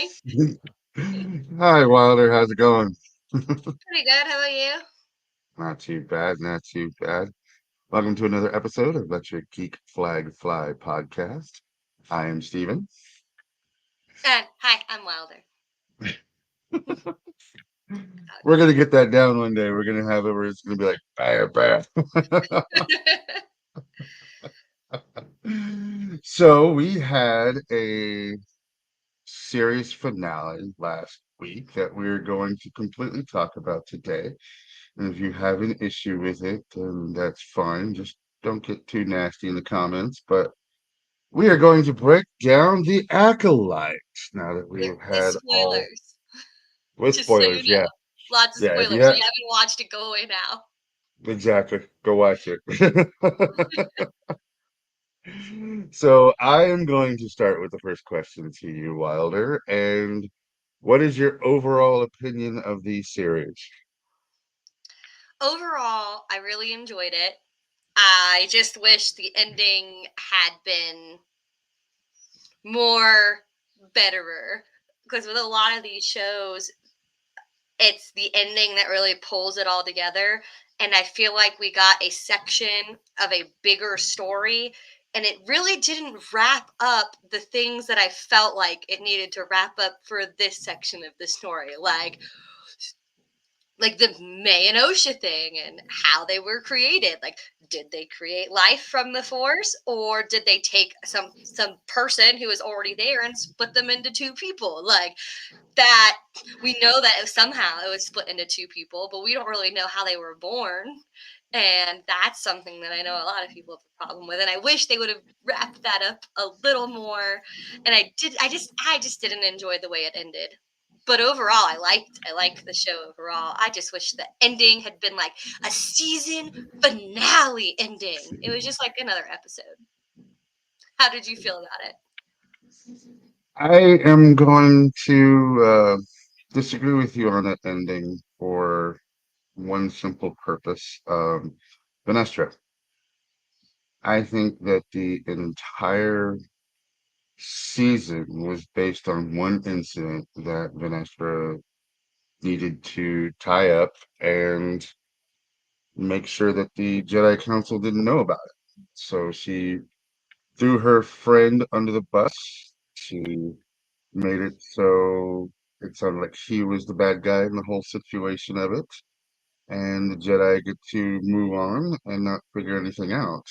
Hi. Hi, Wilder. How's it going? Pretty good. How about you? Not too bad, not too bad. Welcome to another episode of Let Your Geek Flag Fly podcast. I am Steven. And hi, I'm Wilder. We're gonna get that down one day. We're gonna have it where it's gonna be like bah, bah. So we had a series finale last week that we're going to completely talk about today. And if you have an issue with it, then that's fine. Just don't get too nasty in the comments. But we are going to break down the Acolyte now that we with, have with had all spoilers. with Just so you spoilers. Yeah, know. Lots of yeah. If you spoilers. If have you haven't watched it, go away now. exactly, go watch it. So I am going to start with the first question to you, Wilder. And what is your overall opinion of the series? Overall, I really enjoyed it. I just wish the ending had been more betterer. Because with a lot of these shows, it's the ending that really pulls it all together. And I feel like we got a section of a bigger story, and it really didn't wrap up the things that I felt like it needed to wrap up for this section of the story. Like the May and Osha thing and how they were created. Like, did they create life from the Force, or did they take some person who was already there and split them into two people? Like that, we know that somehow it was split into two people, but we don't really know how they were born. And that's something that I know a lot of people have a problem with. And I wish they would have wrapped that up a little more. And I just didn't enjoy the way it ended. But overall, I liked the show overall. I just wish the ending had been like a season finale ending. It was just like another episode. How did you feel about it? I am going to disagree with you on that ending for one simple purpose. Vanestra. I think that the entire season was based on one incident that Vanestra needed to tie up and make sure that the Jedi Council didn't know about it. So she threw her friend under the bus. She made it so it sounded like she was the bad guy in the whole situation of it. And the Jedi get to move on and not figure anything out.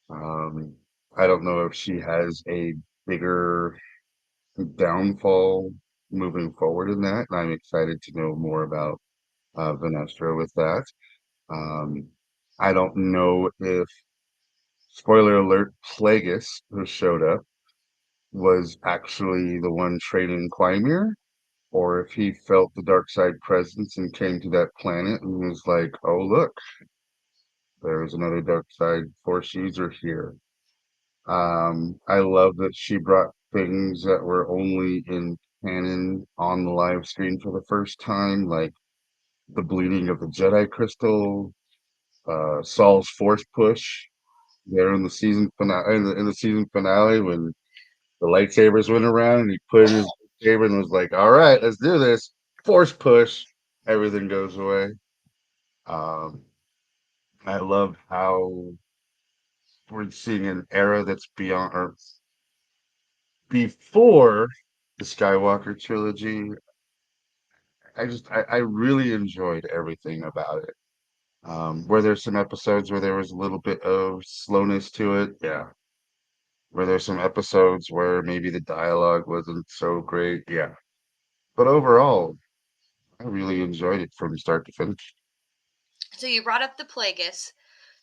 Um, I don't know if she has a bigger downfall moving forward in that. And I'm excited to know more about Vanestra with that. Um, I don't know if, spoiler alert, Plagueis, who showed up, was actually the one training Quymir, or if he felt the dark side presence and came to that planet and was like, oh, look, there's another dark side force user here. I love that she brought things that were only in canon on the live screen for the first time, like the bleeding of the Jedi crystal, Saul's force push there in the season finale. In the season finale, when the lightsabers went around and he put in his lightsaber and was like, "All right, let's do this." Force push, everything goes away. Um, I love how we're seeing an era that's beyond or before the Skywalker trilogy. I really enjoyed everything about it. Were there some episodes where there was a little bit of slowness to it? Yeah. Were there some episodes where maybe the dialogue wasn't so great? Yeah. But overall, I really enjoyed it from start to finish. So you brought up the Plagueis.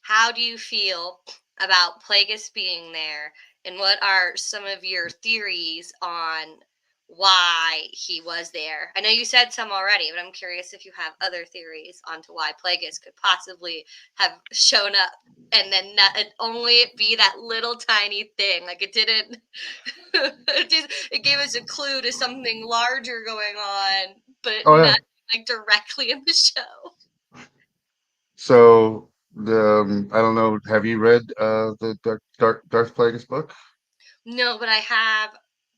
How do you feel about Plagueis being there, and what are some of your theories on why he was there? I know you said some already, but I'm curious if you have other theories onto why Plagueis could possibly have shown up, and then not only it be that little tiny thing. Like it didn't. It gave us a clue to something larger going on, but Oh yeah. not like directly in the show. So the I don't know. Have you read the Darth Plagueis book? No, but I have.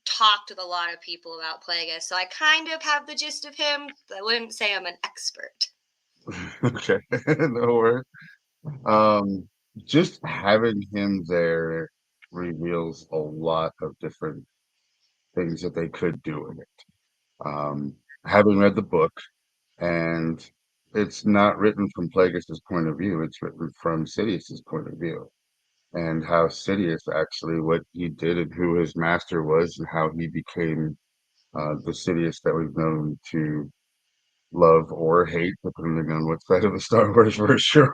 talked with a lot of people about Plagueis, so I kind of have the gist of him. But I wouldn't say I'm an expert. Okay, no worries. Um, just having him there reveals a lot of different things that they could do with it. Um, Having read the book, and it's not written from Plagueis's point of view, it's written from Sidious's point of view, and how Sidious actually what he did and who his master was and how he became the Sidious that we've known to love or hate, depending on what side of the Star Wars verse you're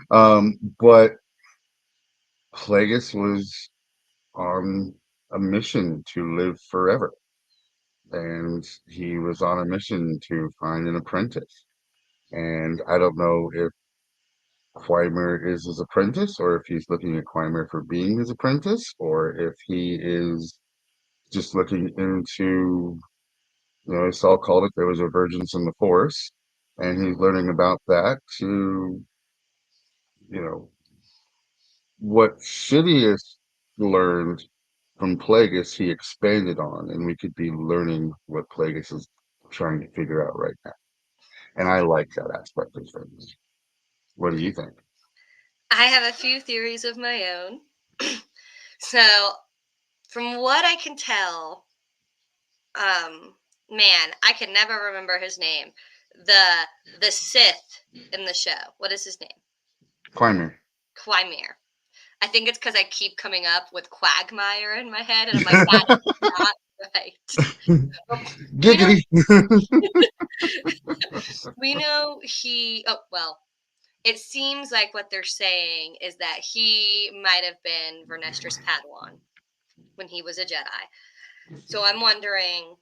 on. But Plagueis was on a mission to live forever, and he was on a mission to find an apprentice. And I don't know if Quimer is his apprentice, or if he's looking at Quimer for being his apprentice, or if he is just looking into, Saul called it there was a virgins in the Force, and he's learning about that to, you know, what Sidious learned from Plagueis, he expanded on, and we could be learning what Plagueis is trying to figure out right now. And I like that aspect of things. What do you think? I have a few theories of my own. So, from what I can tell, um, man, I can never remember his name. The Sith in the show. What is his name? Quimer. Quimir. I think it's because I keep coming up with Quagmire in my head, and I'm like, that is not right. Well, we know Giggity. we know he. Oh well, it seems like what they're saying is that he might have been Vernestra's Padawan when he was a Jedi. So I'm wondering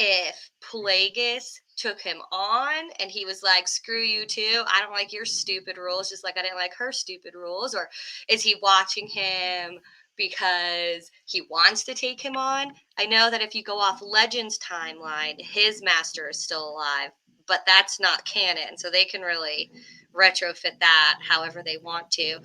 if Plagueis took him on and he was like, screw you too, I don't like your stupid rules, just like I didn't like her stupid rules, or is he watching him because he wants to take him on? I know that if you go off Legends timeline, his master is still alive, but that's not canon, so they can really retrofit that however they want to.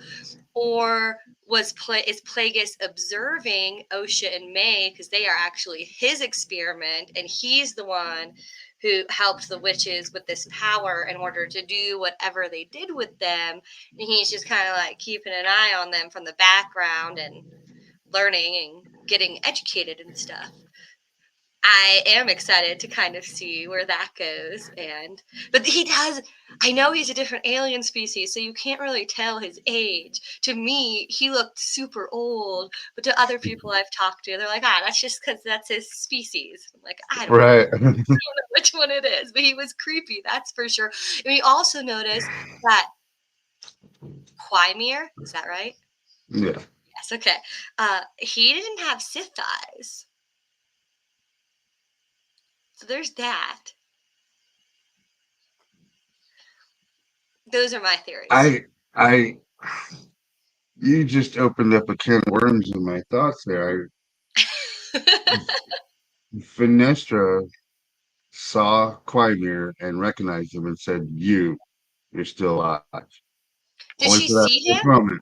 Or is Plagueis observing Osha and May because they are actually his experiment, and he's the one who helped the witches with this power in order to do whatever they did with them, and he's just kind of like keeping an eye on them from the background and learning and getting educated and stuff. I am excited to kind of see where that goes. But he does, I know he's a different alien species, so you can't really tell his age. To me, he looked super old, but to other people I've talked to, they're like, that's just because that's his species. I'm like, I don't know. Right. I don't know which one it is, but he was creepy, that's for sure. And we also noticed that Quimir, is that right? Yeah. Yes, okay. He didn't have Sith eyes. So there's that. Those are my theories. I you just opened up a can of worms in my thoughts there. Finestra saw Quimir and recognized him and said, you're still alive. Did Only she for that see brief him? moment.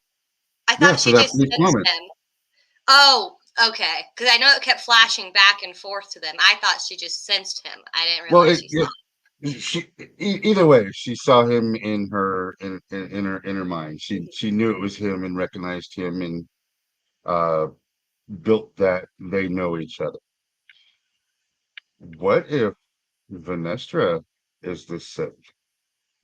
I Yeah, thought for she that just brief sensed moment. him. Oh, okay. Because I know it kept flashing back and forth to them. I thought she just sensed him. I didn't Well, realize she saw she either way, she saw him in her in her mind. She knew it was him and recognized him and uh built that they know each other. What if Venestra is the Sith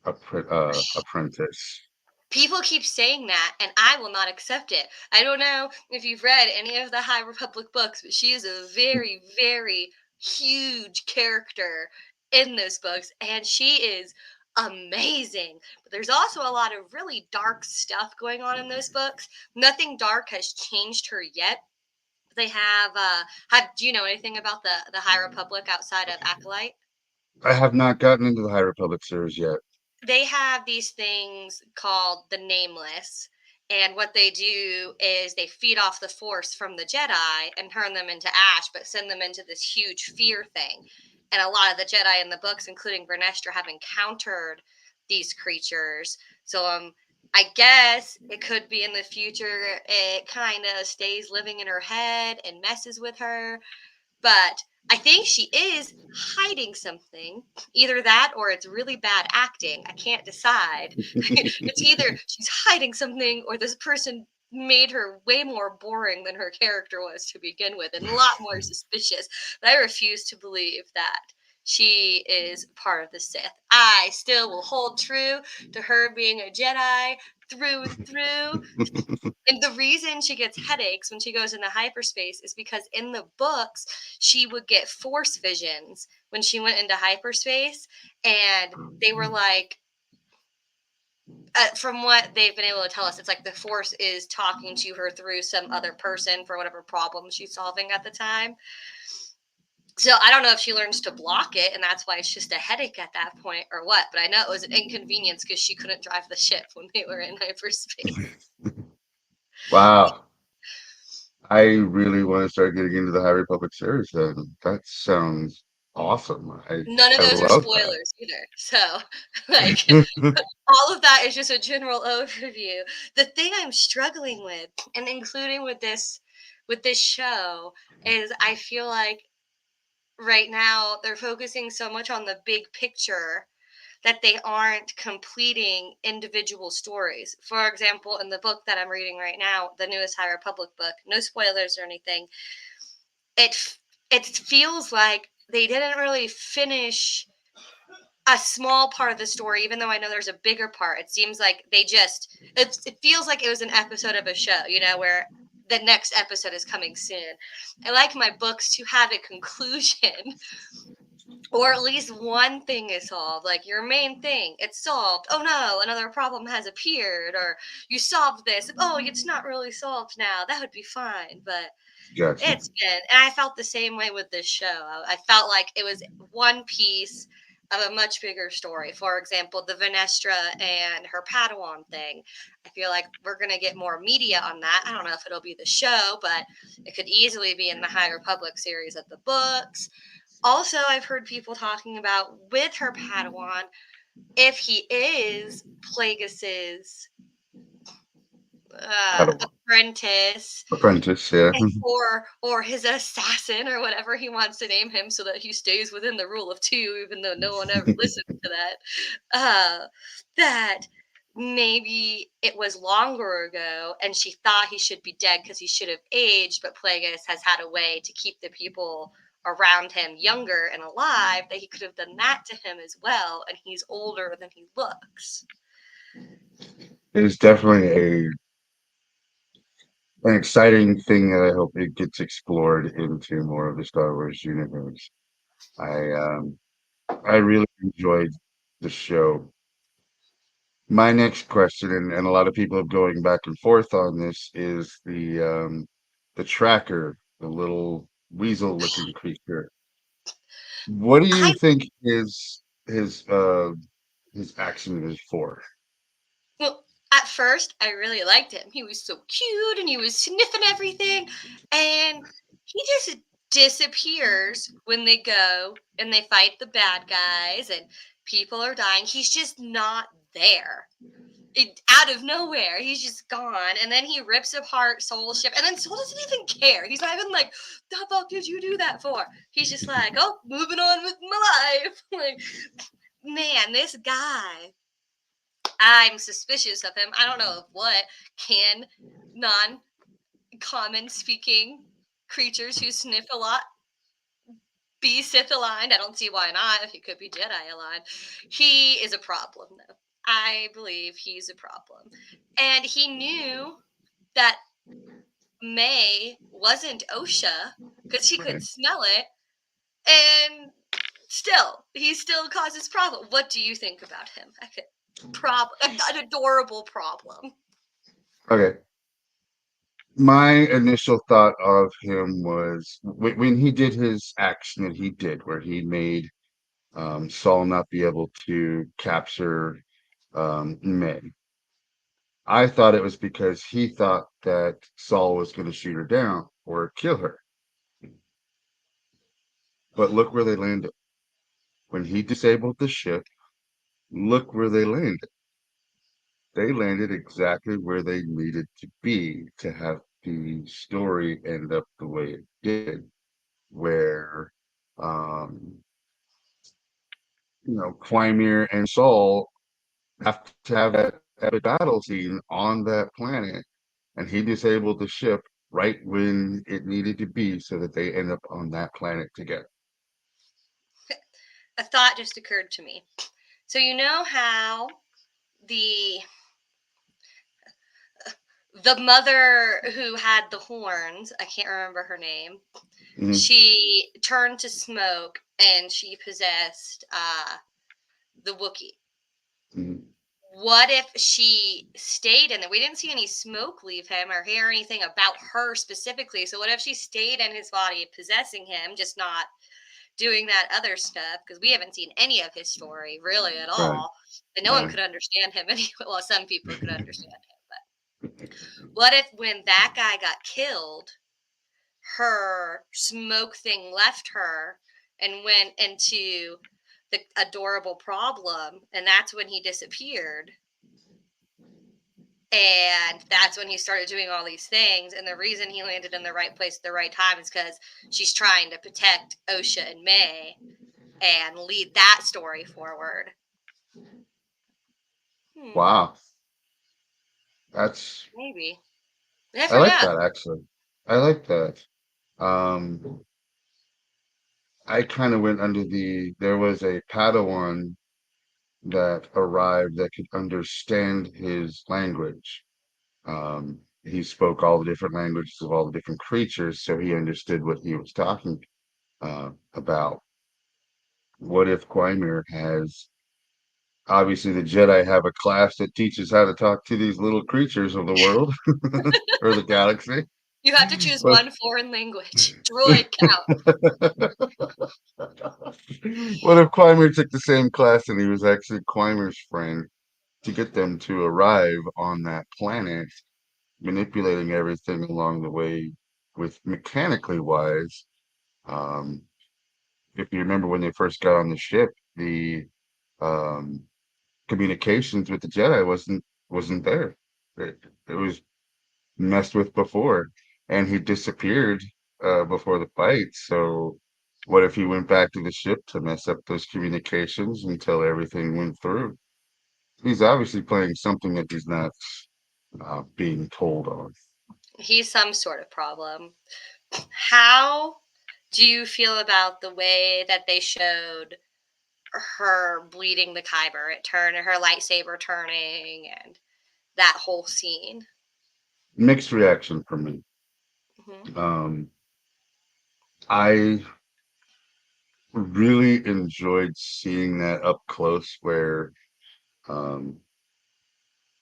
him. apprentice? People keep saying that, and I will not accept it. I don't know if you've read any of the High Republic books, but she is a very, very huge character in those books, and she is amazing. But there's also a lot of really dark stuff going on in those books. Nothing dark has changed her yet. They have do you know anything about the High Republic outside of Acolyte? I have not gotten into the High Republic series yet. They have these things called the Nameless, and what they do is they feed off the Force from the Jedi and turn them into ash, but send them into this huge fear thing. And a lot of the Jedi in the books, including Vernestra, have encountered these creatures. So I guess it could be in the future. It kind of stays living in her head and messes with her. But I think she is hiding something. Either that or it's really bad acting. I can't decide. It's either she's hiding something or this person made her way more boring than her character was to begin with and a lot more suspicious. But I refuse to believe that she is part of the Sith. I still will hold true to her being a Jedi through and through. And the reason she gets headaches when she goes into hyperspace is because in the books, she would get force visions when she went into hyperspace. And they were like, from what they've been able to tell us, it's like the force is talking to her through some other person for whatever problem she's solving at the time. So I don't know if she learns to block it and that's why it's just a headache at that point or what. But I know it was an inconvenience because she couldn't drive the ship when they were in hyperspace. Wow. I really want to start getting into the High Republic series then. That sounds awesome. None of I those are love that. spoilers either. So, like, all of that is just a general overview. The thing I'm struggling with, and including with this show, is I feel like right now they're focusing so much on the big picture that they aren't completing individual stories. For example, in the book that I'm reading right now, the newest High Republic book, no spoilers or anything, it it feels like they didn't really finish a small part of the story, even though I know there's a bigger part. It seems like it feels like it was an episode of a show, where the next episode is coming soon. I like my books to have a conclusion or at least one thing is solved, like your main thing, it's solved. Oh no, another problem has appeared, or you solved this. Oh, it's not really solved now. That would be fine, but Gotcha. it's been, and I felt the same way with this show. I felt like it was one piece of a much bigger story. For example, the Venestra and her Padawan thing. I feel like we're going to get more media on that. I don't know if it'll be the show, but it could easily be in the High Republic series of the books. Also, I've heard people talking about with her Padawan, if he is Plagueis's Padawan. apprentice, Apprentice, yeah. or his assassin or whatever he wants to name him so that he stays within the rule of two even though no one ever listened to that that maybe it was longer ago and she thought he should be dead because he should have aged, but Plagueis has had a way to keep the people around him younger and alive that he could have done that to him as well, and he's older than he looks. It's definitely an exciting thing that I hope it gets explored into more of the Star Wars universe. I I really enjoyed the show. My next question, and a lot of people are going back and forth on this, is the tracker, the little weasel looking creature. What do you I think his action is for? Well, at first, I really liked him. He was so cute and he was sniffing everything. And he just disappears when they go and they fight the bad guys and people are dying. He's just not there. Out of nowhere, he's just gone. And then he rips apart Soul's ship. And then Soul doesn't even care. He's not even like, the fuck did you do that for? He's just like, oh, moving on with my life. Like, man, this guy, I'm suspicious of him. I don't know of what can non common speaking creatures who sniff a lot be Sith aligned. I don't see why not. If he could be Jedi aligned, he is a problem, though. I believe he's a problem. And he knew that May wasn't OSHA because he could Right. smell it. And still, he still causes problem. What do you think about him? An adorable problem. Okay. My initial thought of him was when he did his action that he did, where he made Saul not be able to capture May. I thought it was because he thought that Saul was going to shoot her down or kill her. But look where they landed. When he disabled the ship, look where they landed. they landed exactly where they needed to be to have the story end up the way it did, where um, Quymir and Saul have to have that epic battle scene on that planet, and he disabled the ship right when it needed to be so that they end up on that planet together. A thought just occurred to me. So you know how the the mother who had the horns, I can't remember her name, Mhm, she turned to smoke and she possessed the Wookiee. mhm. What if she stayed in there? We didn't see any smoke leave him or hear anything about her specifically. So what if she stayed in his body, possessing him, just not doing that other stuff? Because we haven't seen any of his story really at Right, all, and no one right. could understand him anyway. Well, some people could understand him, but what if when that guy got killed, her smoke thing left her and went into the adorable problem, and that's when he disappeared? And that's when he started doing all these things. And the reason he landed in the right place at the right time is because she's trying to protect Osha and May and lead that story forward. Hmm, Wow, that's maybe. I Never like know. that actually. I like that. Um, I kind of went under there was a Padawan that arrived that could understand his language. He spoke all the different languages of all the different creatures, so he understood what he was talking about. What if Quymir has obviously the Jedi have a class that teaches how to talk to these little creatures of the world or the galaxy? You have to choose But one foreign language. Droid count. what if Quymir took the same class and he was actually Qulymir's friend to get them to arrive on that planet, manipulating everything along the way with mechanically wise? Um, if you remember when they first got on the ship, the um, communications with the Jedi wasn't there. It was messed with before, and he disappeared before the fight. So, what if he went back to the ship to mess up those communications until everything went through? He's obviously playing something that he's not being told on. He's some sort of problem. How do you feel about the way that they showed her bleeding the kyber, it turned her lightsaber turning, and that whole scene? Mixed reaction from me. Hmm. Um, I really enjoyed seeing that up close, where um,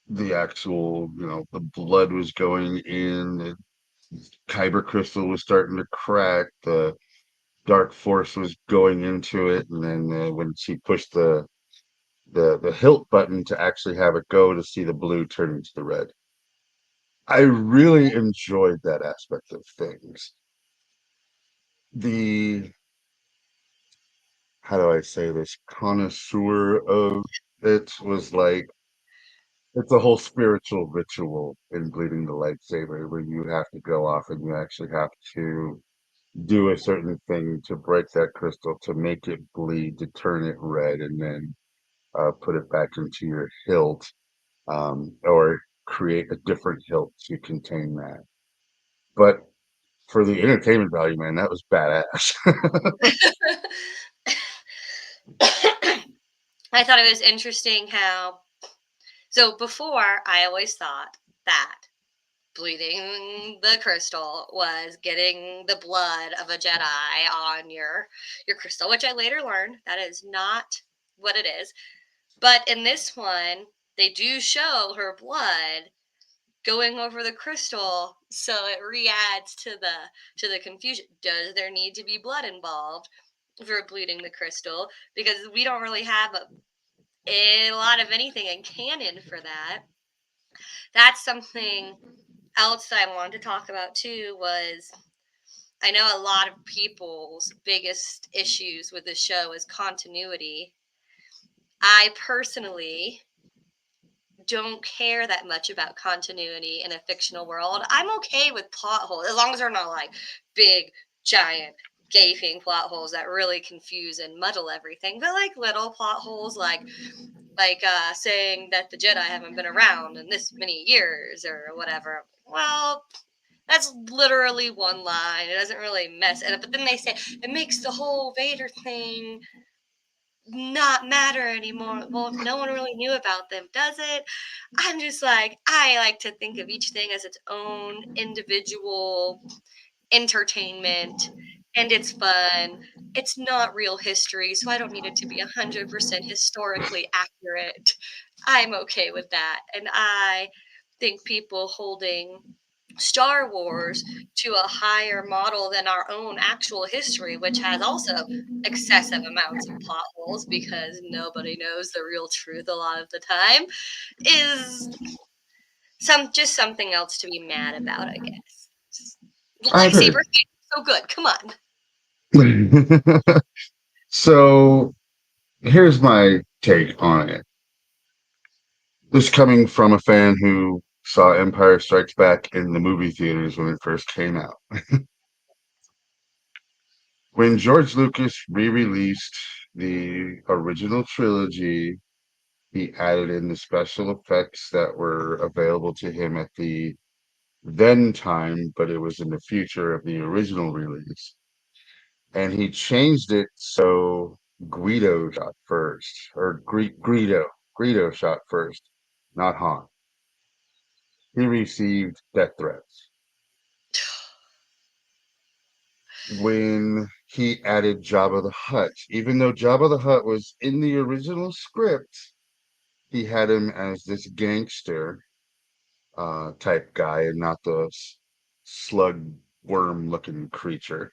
the actual, the blood was going in, the kyber crystal was starting to crack, the dark force was going into it, and then when she pushed the hilt button to actually have it go to see the blue turn into the red. I really enjoyed that aspect of things. The How do I say this, connoisseur of it was like it's a whole spiritual ritual in bleeding the lightsaber where you have to go off and you actually have to do a certain thing to break that crystal to make it bleed to turn it red and then put it back into your hilt, or create a different hilt to contain that. But for the entertainment value, man, that was badass. I thought it was interesting how, so before I always thought that bleeding the crystal was getting the blood of a Jedi on your crystal, which I later learned that is not what it is. But in this one, they do show her blood going over the crystal, so it re-adds to the confusion. Does there need to be blood involved for bleeding the crystal? Because we don't really have a lot of anything in canon for that. That's something else that I wanted to talk about too. Was I know a lot of people's biggest issues with this show is continuity. I personally don't care that much about continuity in a fictional world. I'm okay with plot holes as long as they're not like big, giant, gaping plot holes that really confuse and muddle everything. But like little plot holes, like saying that the Jedi haven't been around in this many years or whatever. Well, that's literally one line. It doesn't really mess it up. But then they say it makes the whole Vader thing not matter anymore. Well, no one really knew about them, does it? I'm just like, I like to think of each thing as its own individual entertainment, and it's fun. It's not real history, so I don't need it to be 100% historically accurate. I'm okay with that. And I think people holding Star Wars to a higher model than our own actual history, which has also excessive amounts of plot holes because nobody knows the real truth a lot of the time, is something else to be mad about, I guess. I agree. Lightsaber so good. Come on. So here's my take on it. This coming from a fan who saw Empire Strikes Back in the movie theaters when it first came out. When George Lucas re-released the original trilogy, he added in the special effects that were available to him at the then time, but it was in the future of the original release. And he changed it so Guido shot first, or Greedo shot first, not Han. He received death threats. When he added Jabba the Hutt, even though Jabba the Hutt was in the original script, he had him as this gangster type guy and not the slug worm looking creature.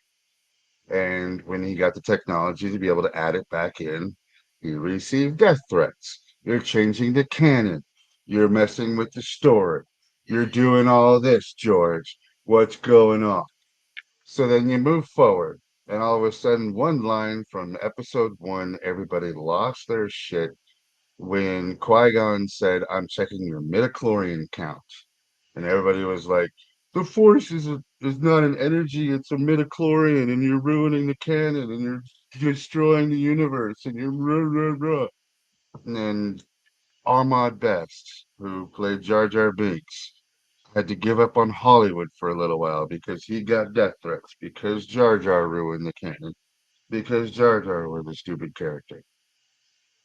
And when he got the technology to be able to add it back in, he received death threats. You're changing the canon. You're messing with the story. You're doing all this, George. What's going on? So then you move forward, and all of a sudden, one line from episode one, everybody lost their shit when Qui-Gon said, "I'm checking your midichlorian count." And everybody was like, "The Force is not an energy; it's a midichlorian, and you're ruining the canon, and you're destroying the universe, and you're rah, rah, rah." And then Ahmad Best, who played Jar Jar Binks, had to give up on Hollywood for a little while because he got death threats because Jar Jar ruined the canon, because Jar Jar was a stupid character.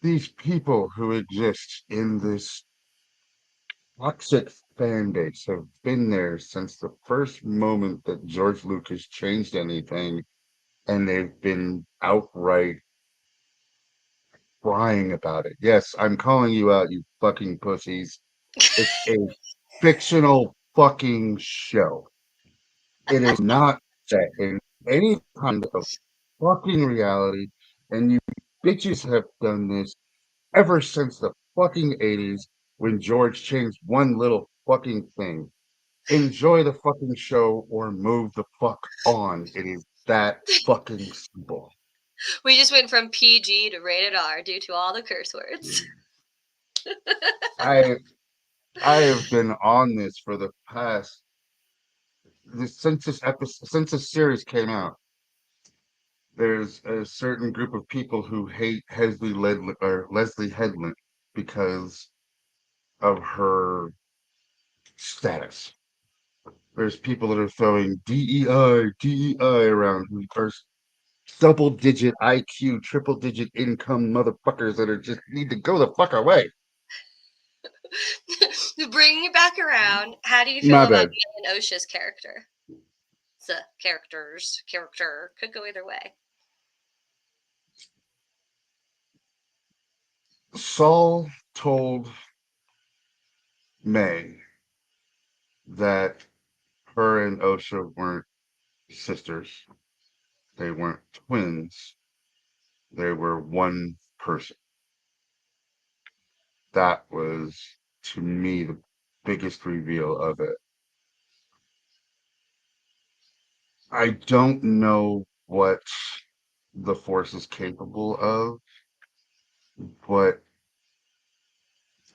These people who exist in this toxic fan base have been there since the first moment that George Lucas changed anything, and they've been outright crying about it. Yes, I'm calling you out, you fucking pussies. It's a fictional fucking show. It is not set in any kind of fucking reality, and you bitches have done this ever since the fucking 80s when George changed one little fucking thing. Enjoy the fucking show or move the fuck on. It is that fucking simple. We just went from PG to rated R due to all the curse words. I I have been on this for the past since this series came out. There's a certain group of people who hate Leslie Headland because of her status. There's people that are throwing DEI around who are double digit IQ, triple digit income motherfuckers that are just need to go the fuck away. Bringing it back around, how do you feel My about bad. Galen Osha's character? The character could go either way. Saul told May that her and Osha weren't sisters. They weren't twins. They were one person. That was, to me, the biggest reveal of it. I don't know what the Force is capable of, but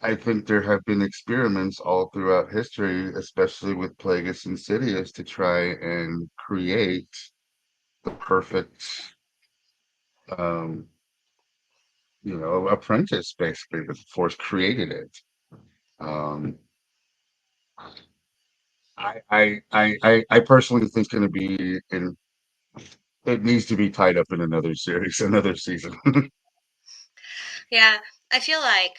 I think there have been experiments all throughout history, especially with Plagueis and Sidious, to try and create the perfect, um, apprentice. Basically, the Force created it. Um, I personally think it's going to be in. It needs to be tied up in another series, another season. Yeah, I feel like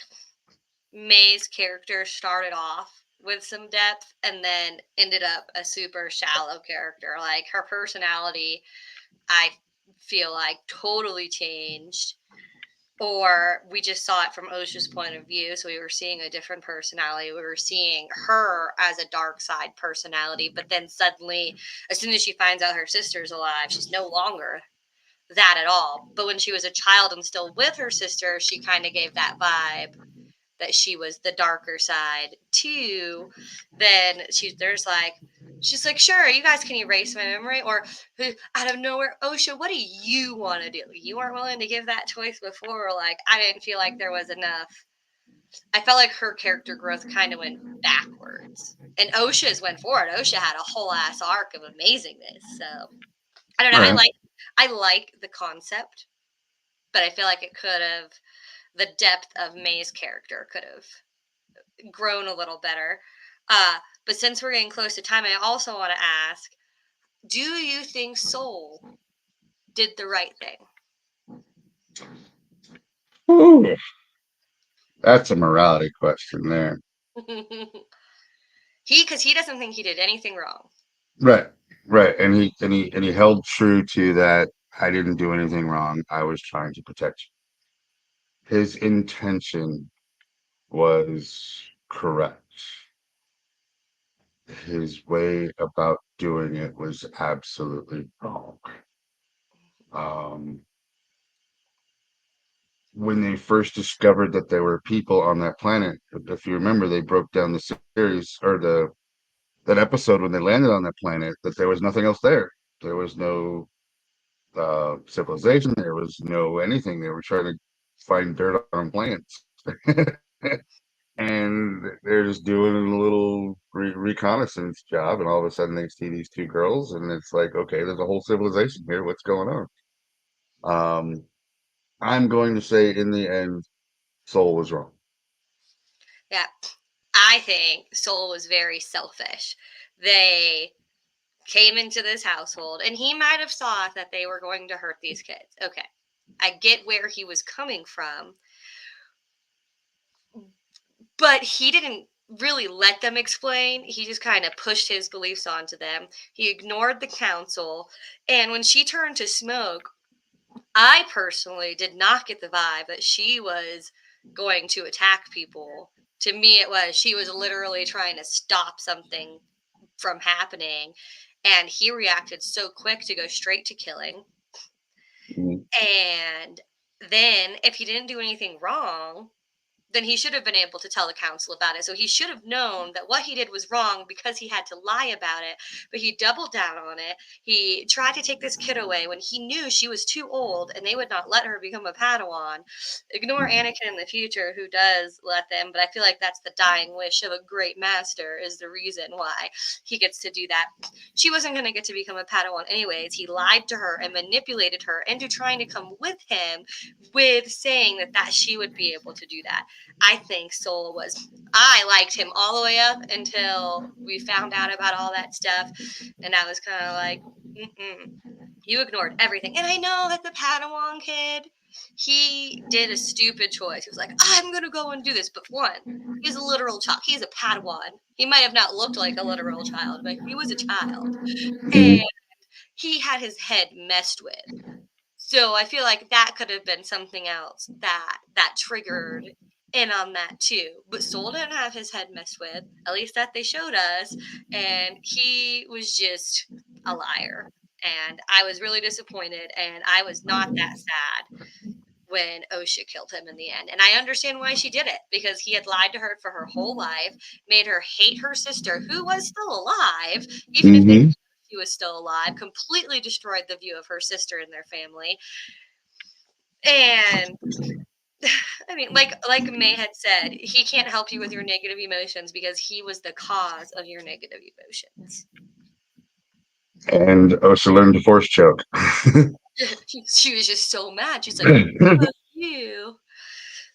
May's character started off with some depth and then ended up a super shallow character. Like her personality, I feel like totally changed. Or we just saw it from Osha's point of view. So we were seeing a different personality. We were seeing her as a dark side personality. But then suddenly, as soon as she finds out her sister's alive, she's no longer that at all. But when she was a child and still with her sister, she kind of gave that vibe that she was the darker side too. Then she's like, sure, you guys can erase my memory, or out of nowhere, Osha, what do you want to do? You weren't willing to give that choice before. Like, I didn't feel like there was enough. I felt like her character growth kind of went backwards, and Osha's went forward. Osha had a whole ass arc of amazingness. So I don't know. Right. I like the concept, but I feel like it could have the depth of May's character could have grown a little better. But since we're getting close to time, I also want to ask, do you think Soul did the right thing? Ooh, that's a morality question there. Because he doesn't think he did anything wrong. Right, right, and he held true to that. I didn't do anything wrong. I was trying to protect you. His intention was correct. His way about doing it was absolutely wrong. Um, when they first discovered that there were people on that planet, if you remember, they broke down the series or the that episode when they landed on that planet, that there was nothing else there. There was no civilization. There was no anything. They were trying to find dirt on plants. And they're just doing a little reconnaissance job, and all of a sudden they see these two girls, and it's like, okay, there's a whole civilization here. What's going on? Um, I'm going to say, in the end, Soul was wrong. Yeah. I think Soul was very selfish. They came into this household, and he might have thought that they were going to hurt these kids. Okay. I get where he was coming from, but he didn't really let them explain. He just kind of pushed his beliefs onto them. He ignored the council. And when she turned to smoke, I personally did not get the vibe that she was going to attack people. To me, it was she was literally trying to stop something from happening. And he reacted so quick to go straight to killing. Mhm. And then, if he didn't do anything wrong, then he should have been able to tell the council about it. So he should have known that what he did was wrong because he had to lie about it. But he doubled down on it. He tried to take this kid away when he knew she was too old and they would not let her become a Padawan. Ignore Mhm. Anakin in the future, who does let them, but I feel like that's the dying wish of a great master, is the reason why he gets to do that. She wasn't going to get to become a Padawan anyways. He lied to her and manipulated her into trying to come with him with saying that she would be able to do that. I think Soul was. I liked him all the way up until we found out about all that stuff, and I was kind of like, mm-mm. You ignored everything. And I know that the Padawan kid, he did a stupid choice. He was like, I'm gonna go and do this. But one, he's a literal child. He's a Padawan. He might have not looked like a literal child, but he was a child, and Mhm. he had his head messed with. So I feel like that could have been something else that triggered in on that too. But Soul didn't have his head messed with, at least that they showed us, and he was just a liar. And I was really disappointed, and I was not that sad when Osha killed him in the end. And I understand why she did it, because he had lied to her for her whole life, made her hate her sister, who was still alive, even if they Mhm. she was still alive, completely destroyed the view of her sister and their family. And I mean, like May had said, he can't help you with your negative emotions because he was the cause of your negative emotions. And oh, she learned to force choke. She was just so mad. She's like, "Fuck you."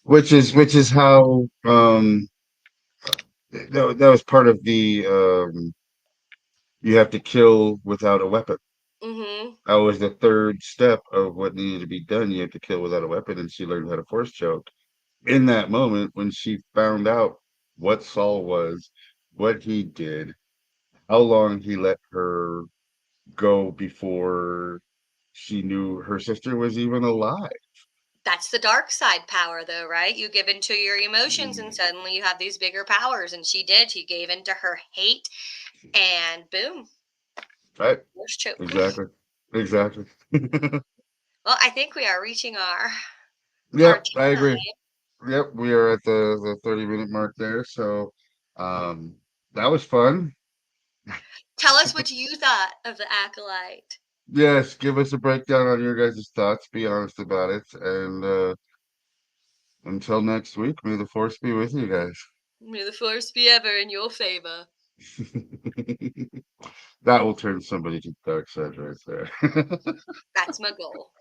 Which is how that was part of the you have to kill without a weapon. Mhm. That was the third step of what needed to be done. You have to kill without a weapon, and she learned how to force choke. In that moment, when she found out what Saul was, what he did, how long he let her go before she knew her sister was even alive. That's the dark side power, though, right? You give into your emotions, and suddenly you have these bigger powers. And she did. She gave into her hate, and boom, Right? force choke. Exactly. Exactly. Well, I think we are reaching our Yep, I time. agree. Yep, we are at the 30-minute mark there. So um that was fun. Tell us what you thought of the Acolyte. Yes, give us a breakdown on your guys' thoughts. Be honest about it. And until next week, may the force be with you guys. May the force be ever in your favor. That will turn somebody to the dark side right there. That's my goal.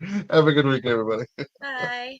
Have a good week, everybody. Bye.